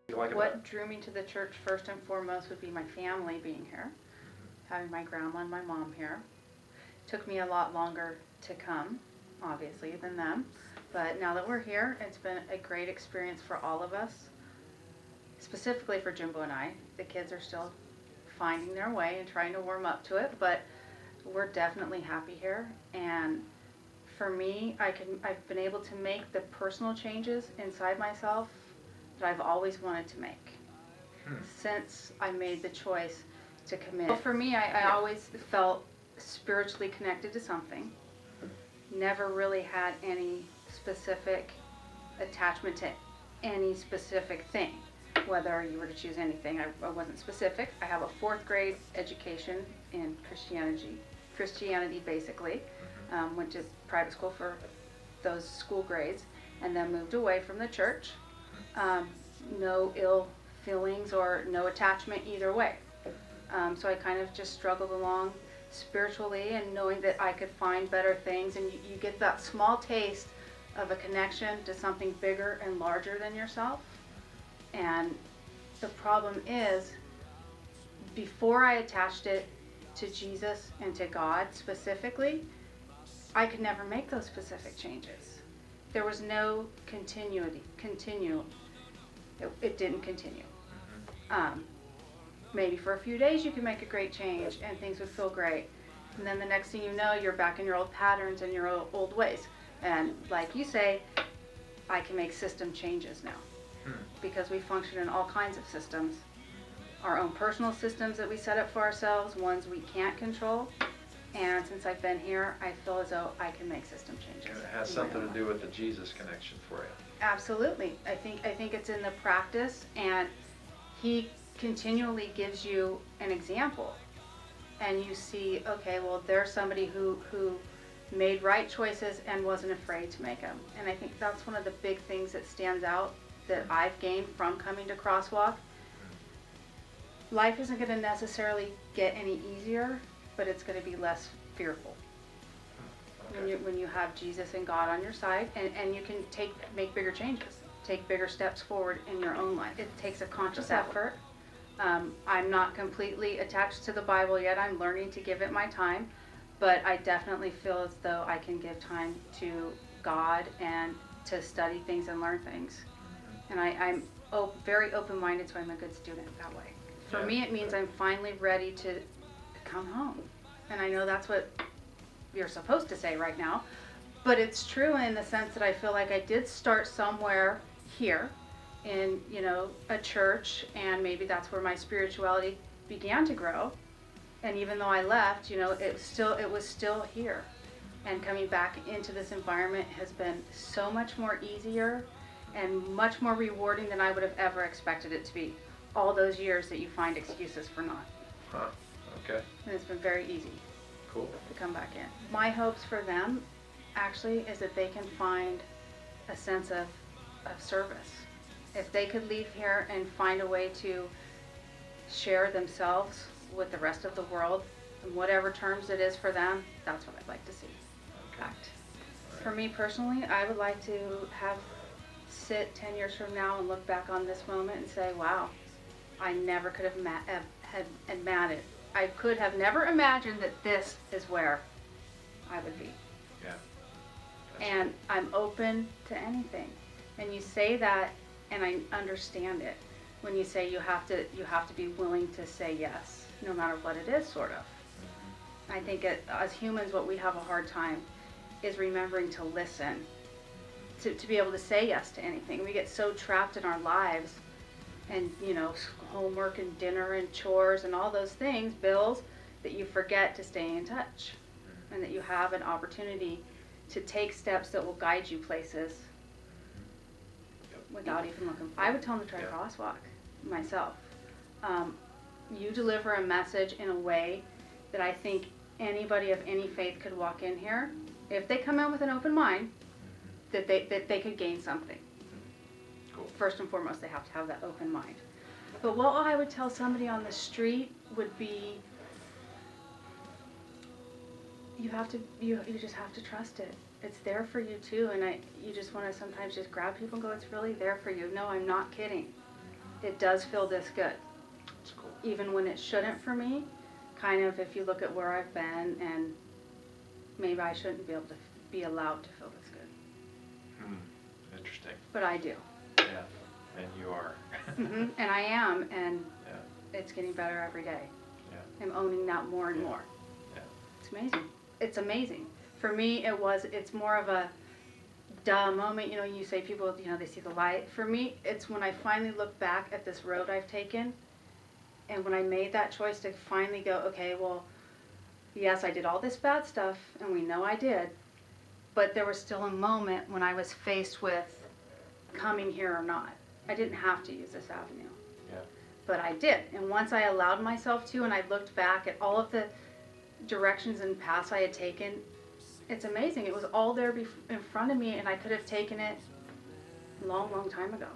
You like What drew me to the church first and foremost would be my family being here, having my grandma and my mom here. Took me a lot longer to come, obviously, than them. But now that we're here, it's been a great experience for all of us, specifically for Jimbo and I. The kids are still finding their way and trying to warm up to it, but we're definitely happy here. And for me, I've been able to make the personal changes inside myself that I've always wanted to make since I made the choice to commit. Well, for me, I always felt spiritually connected to something. Never really had any specific attachment to any specific thing. Whether you were to choose anything, I wasn't specific. I have a 4th grade education in Christianity basically. Went to private school for those school grades and then moved away from the church. No ill feelings or no attachment either way. So I kind of just struggled along spiritually and knowing that I could find better things, and you get that small taste of a connection to something bigger and larger than yourself. And the problem is, before I attached it to Jesus and to God specifically, I could never make those specific changes. There was no continuity. It didn't continue. Maybe for a few days you could make a great change and things would feel great. And then the next thing you know, you're back in your old patterns and your old ways. And like you say, I can make system changes now. Because we function in all kinds of systems. Our own personal systems that we set up for ourselves, ones we can't control. And since I've been here, I feel as though I can make system changes. And it has something to do with the Jesus connection for you. Absolutely. I think it's in the practice, and he continually gives you an example. And you see, okay, well, there's somebody who made right choices and wasn't afraid to make them. And I think that's one of the big things that stands out that I've gained from coming to CrossWalk. Life isn't going to necessarily get any easier, but it's going to be less fearful. Okay. When you have Jesus and God on your side, and you can make bigger changes, take bigger steps forward in your own life. It takes a conscious effort. I'm not completely attached to the Bible yet. I'm learning to give it my time, but I definitely feel as though I can give time to God and to study things and learn things. And I'm very open-minded, so I'm a good student that way. For me, it means I'm finally ready to come home. And I know that's what you're supposed to say right now, but it's true in the sense that I feel like I did start somewhere here in, a church, and maybe that's where my spirituality began to grow. And even though I left, it was still here. And coming back into this environment has been so much more easier and much more rewarding than I would have ever expected it to be. All those years that you find excuses for not. Okay. And it's been very easy. Cool. To come back in. My hopes for them actually is that they can find a sense of service. If they could leave here and find a way to share themselves with the rest of the world, in whatever terms it is for them, that's what I'd like to see. Okay. Right. For me personally, I would like to sit 10 years from now and look back on this moment and say, wow, I never could have imagined. I could have never imagined that this is where I would be. Yeah. And I'm open to anything. And you say that, and I understand it. When you say you have to be willing to say yes, no matter what it is, sort of. I think as humans, what we have a hard time is remembering to listen, to be able to say yes to anything. We get so trapped in our lives, and homework and dinner and chores and all those things, bills, that you forget to stay in touch, and that you have an opportunity to take steps that will guide you places without even looking. I would tell them to try CrossWalk myself. You deliver a message in a way that I think anybody of any faith could walk in here, if they come in with an open mind, that they could gain something. Cool. First and foremost, they have to have that open mind. But what I would tell somebody on the street would be, you just have to trust it. It's there for you too, and you just want to sometimes just grab people and go, it's really there for you. No, I'm not kidding. it does feel this good. That's cool. Even when it shouldn't for me, kind of if you look at where I've been, and maybe I shouldn't be able to be allowed to feel this good. Interesting. But I do. Yeah, and you are. And I am, and Yeah. it's getting better every day. Yeah. I'm owning that more and more. Yeah. It's amazing. It's amazing. For me, it's more of a duh moment. You know, you say people, you know, they see the light. For me, it's when I finally look back at this road I've taken, and when I made that choice to finally go, okay, well, yes, I did all this bad stuff, and we know I did, but there was still a moment when I was faced with coming here or not. I didn't have to use this avenue. Yeah. But I did. And once I allowed myself to, and I looked back at all of the directions and paths I had taken, it's amazing. It was all there in front of me, and I could have taken it a long, long time ago.